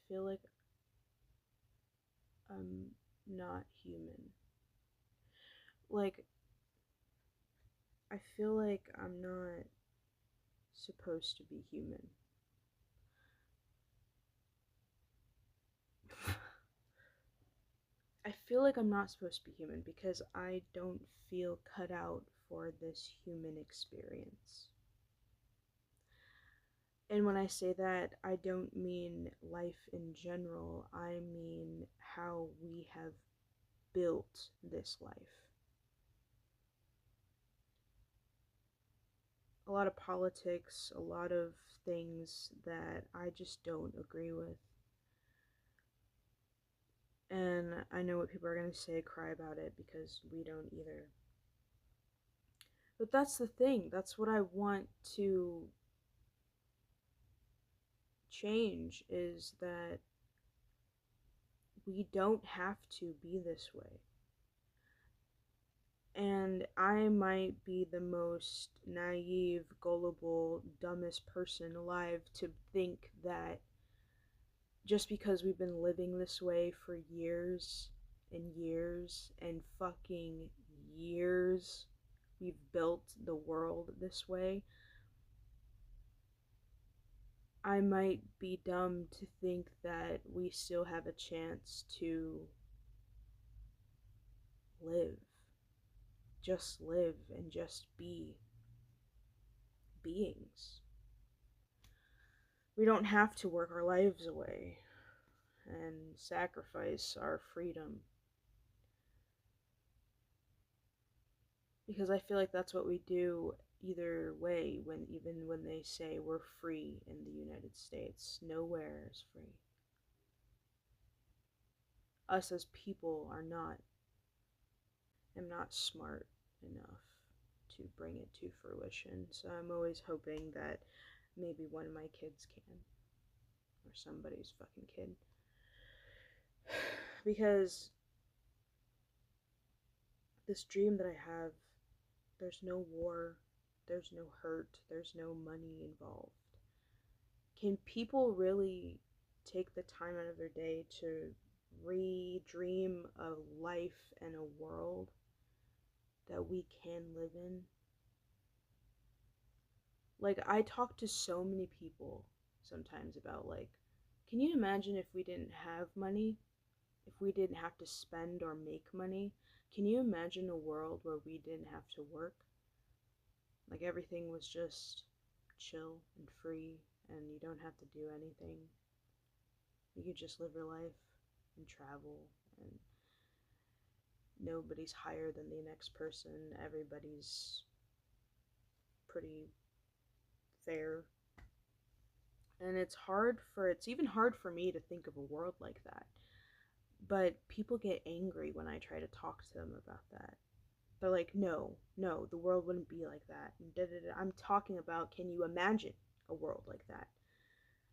feel like I'm not human. Like, I feel like I'm not supposed to be human. I feel like I'm not supposed to be human because I don't feel cut out for this human experience. And when I say that, I don't mean life in general, I mean how we have built this life. A lot of politics, a lot of things that I just don't agree with. And I know what people are going to say, cry about it, because we don't either. But that's the thing. That's what I want to change, is that we don't have to be this way. And I might be the most naive, gullible, dumbest person alive to think that just because we've been living this way for years and years and fucking years, we've built the world this way. I might be dumb to think that we still have a chance to live. Just live and just be beings. We don't have to work our lives away and sacrifice our freedom. Because I feel like that's what we do either way, when even when they say we're free in the United States, nowhere is free. Us as people are not. I'm not smart enough to bring it to fruition. So I'm always hoping that maybe one of my kids can, or somebody's fucking kid. Because this dream that I have, there's no war, there's no hurt, there's no money involved. Can people really take the time out of their day to re-dream a life and a world that we can live in? Like, I talk to so many people sometimes about, like, can you imagine if we didn't have money? If we didn't have to spend or make money? Can you imagine a world where we didn't have to work? Like, everything was just chill and free, and you don't have to do anything. You could just live your life and travel, and nobody's higher than the next person. Everybody's pretty fair. And it's even hard for me to think of a world like that. But people get angry when I try to talk to them about that. They're like, no, no, the world wouldn't be like that. I'm talking about, can you imagine a world like that?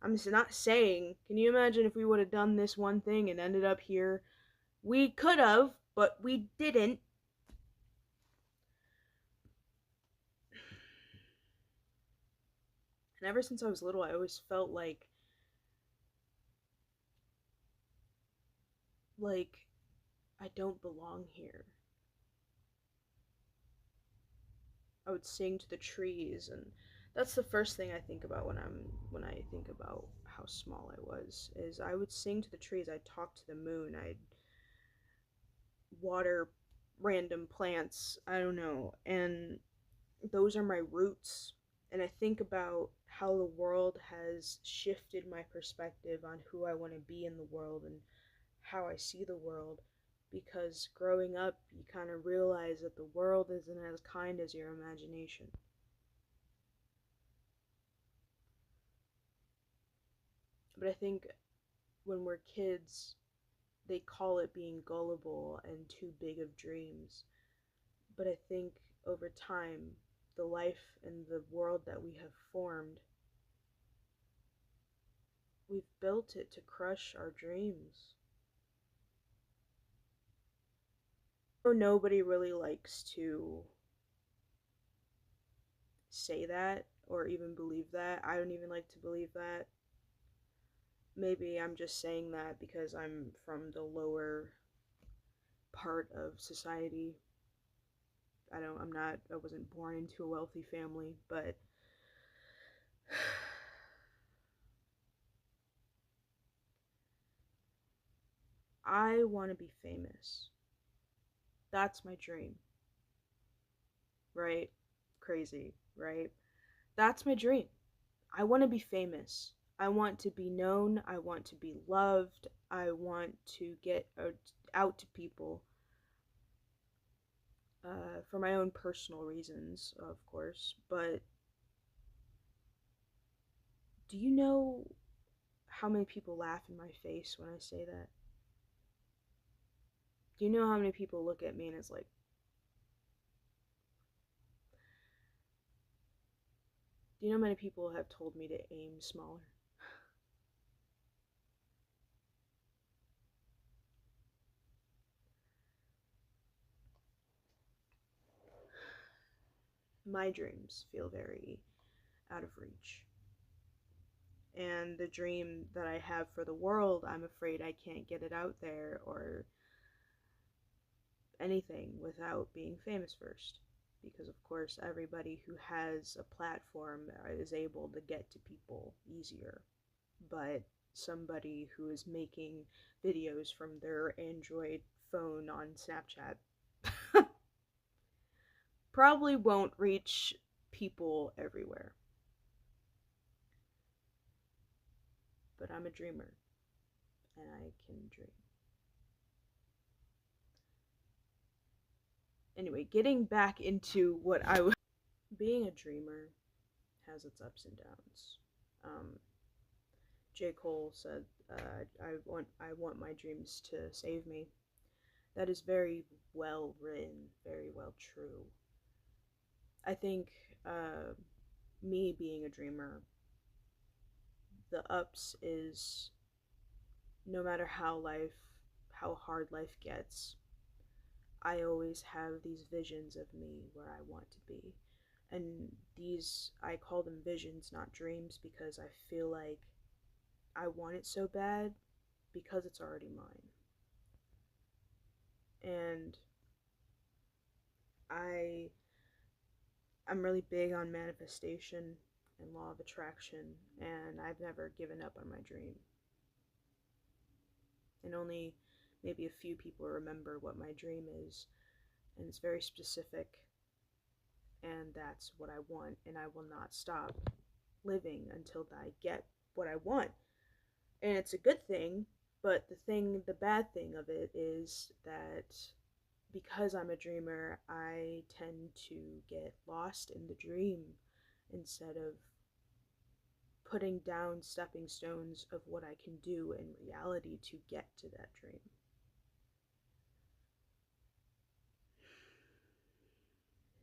I'm just not saying, can you imagine if we would have done this one thing and ended up here? We could have, but we didn't. And ever since I was little, I always felt like I don't belong here. I would sing to the trees, and that's the first thing I think about when I think about how small I was, is I would sing to the trees, I'd talk to the moon, I'd water random plants, I don't know, and those are my roots. And I think about how the world has shifted my perspective on who I want to be in the world and how I see the world, because growing up, you kind of realize that the world isn't as kind as your imagination. But I think when we're kids, they call it being gullible and too big of dreams. But I think over time, the life and the world that we have formed, we've built it to crush our dreams. Nobody really likes to say that or even believe that. I don't even like to believe that. maybe I'm just saying that because I'm from the lower part of society. I wasn't born into a wealthy family, but I want to be famous. That's my dream, right? Crazy, right? That's my dream. I want to be famous. I want to be known. I want to be loved. I want to get out to people for my own personal reasons, of course. But do you know how many people laugh in my face when I say that? Do you know how many people look at me and it's like, do you know how many people have told me to aim smaller? My dreams feel very out of reach. And the dream that I have for the world, I'm afraid I can't get it out there or anything without being famous first. Because, of course, everybody who has a platform is able to get to people easier. But somebody who is making videos from their Android phone on Snapchat probably won't reach people everywhere. But I'm a dreamer, and I can dream. Anyway, getting back into what I was. Being a dreamer has its ups and downs. Um, J. Cole said, I want my dreams to save me." That is very well written, very well true. I think uh, me being a dreamer, the ups is no matter how hard life gets, I always have these visions of me where I want to be. And these, I call them visions, not dreams, because I feel like I want it so bad because it's already mine. And I I'm really big on manifestation and law of attraction, and I've never given up on my dream. And only maybe a few people remember what my dream is, and it's very specific, and that's what I want, and I will not stop living until I get what I want. And it's a good thing, but the bad thing of it is that because I'm a dreamer, I tend to get lost in the dream instead of putting down stepping stones of what I can do in reality to get to that dream.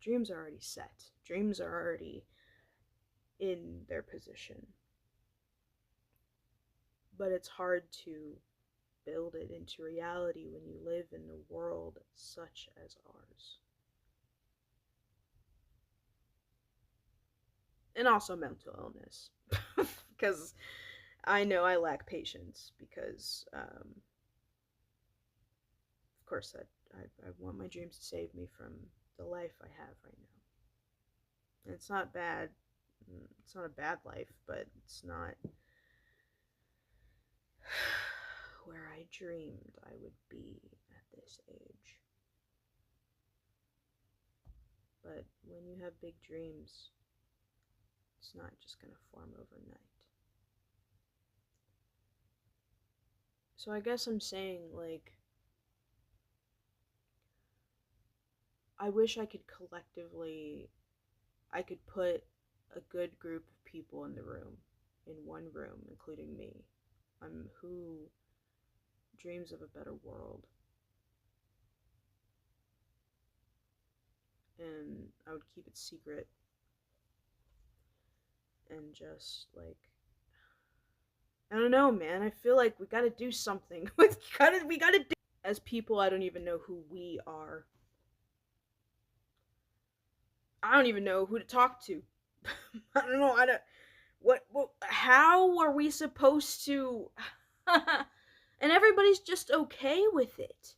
Dreams are already set, dreams are already in their position. But it's hard to build it into reality when you live in a world such as ours. And also mental illness. Because I know I lack patience because, of course, I want my dreams to save me from the life I have right now. And it's not bad. It's not a bad life, but it's not where I dreamed I would be at this age. But when you have big dreams, it's not just going to form overnight. So I guess I'm saying, like, I wish I could put a good group of people in the room, in one room, including me, who dreams of a better world. And I would keep it secret and just, like, I don't know, man. I feel like we gotta do something. We gotta do. As people, I don't even know who we are. I don't even know who to talk to. I don't know. How are we supposed to and everybody's just okay with it.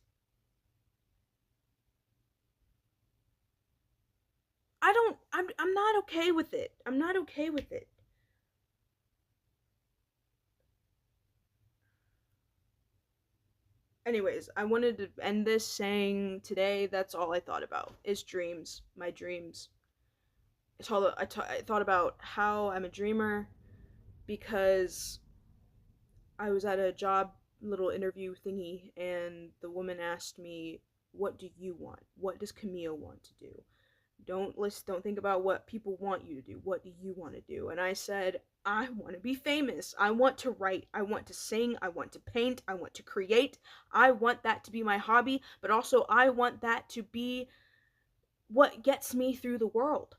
I'm not okay with it. I'm not okay with it. Anyways, I wanted to end this saying today that's all I thought about is dreams, my dreams. I thought about how I'm a dreamer because I was at a job little interview thingy and the woman asked me, "What do you want? What does Camille want to do? Don't think about what people want you to do. What do you want to do?" And I said, "I want to be famous. I want to write. I want to sing. I want to paint. I want to create. I want that to be my hobby, but also I want that to be what gets me through the world."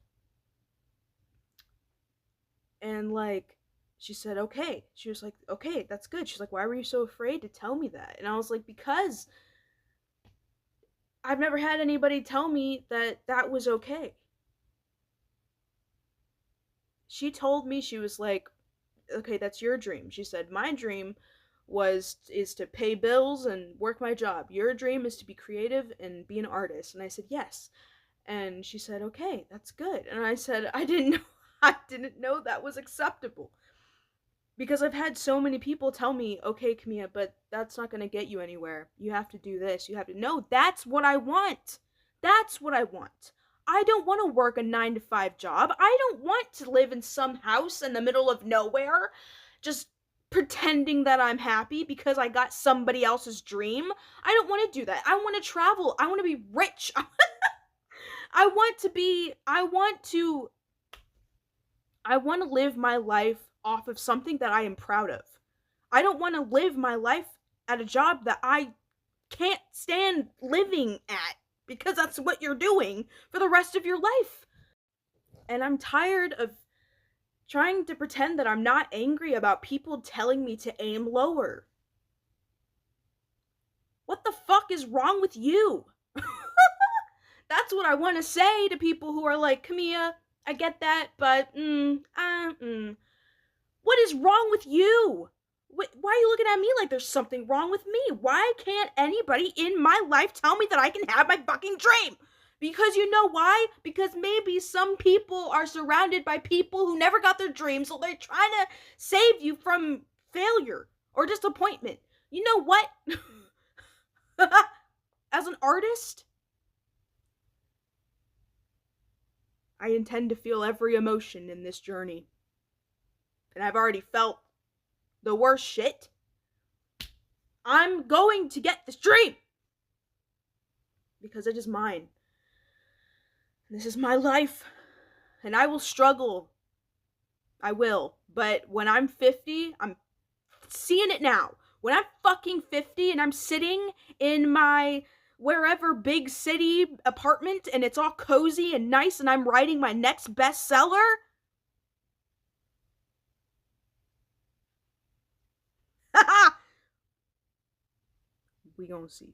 And like she said, "Okay." She was like, "Okay, that's good." She's like, "Why were you so afraid to tell me that?" And I was like, "Because I've never had anybody tell me that that was okay." She told me, she was like, "Okay, that's your dream." She said, "My dream is to pay bills and work my job. Your dream is to be creative and be an artist." And I said, "Yes." And she said, "Okay, that's good." And I said, "I didn't know I didn't know that was acceptable." Because I've had so many people tell me, "Okay, Camilla, but that's not going to get you anywhere. You have to do this. You have to." No, that's what I want. That's what I want. I don't want to work a 9 to 5 job. I don't want to live in some house in the middle of nowhere just pretending that I'm happy because I got somebody else's dream. I don't want to do that. I want to travel. I want to be rich. I want to live my life off of something that I am proud of. I don't want to live my life at a job that I can't stand living at because that's what you're doing for the rest of your life. And I'm tired of trying to pretend that I'm not angry about people telling me to aim lower. What the fuck is wrong with you? That's what I want to say to people who are like, "Camilla, I get that, but what is wrong with you? Why are you looking at me like there's something wrong with me? Why can't anybody in my life tell me that I can have my fucking dream?" Because you know why? Because maybe some people are surrounded by people who never got their dreams, so they're trying to save you from failure or disappointment. You know what? As an artist, I intend to feel every emotion in this journey. And I've already felt the worst shit. I'm going to get this dream because it is mine. This is my life. And I will struggle. I will. But when I'm 50, I'm seeing it now. When I'm fucking 50 and I'm sitting in my wherever big city apartment and it's all cozy and nice and I'm writing my next bestseller, we gonna see.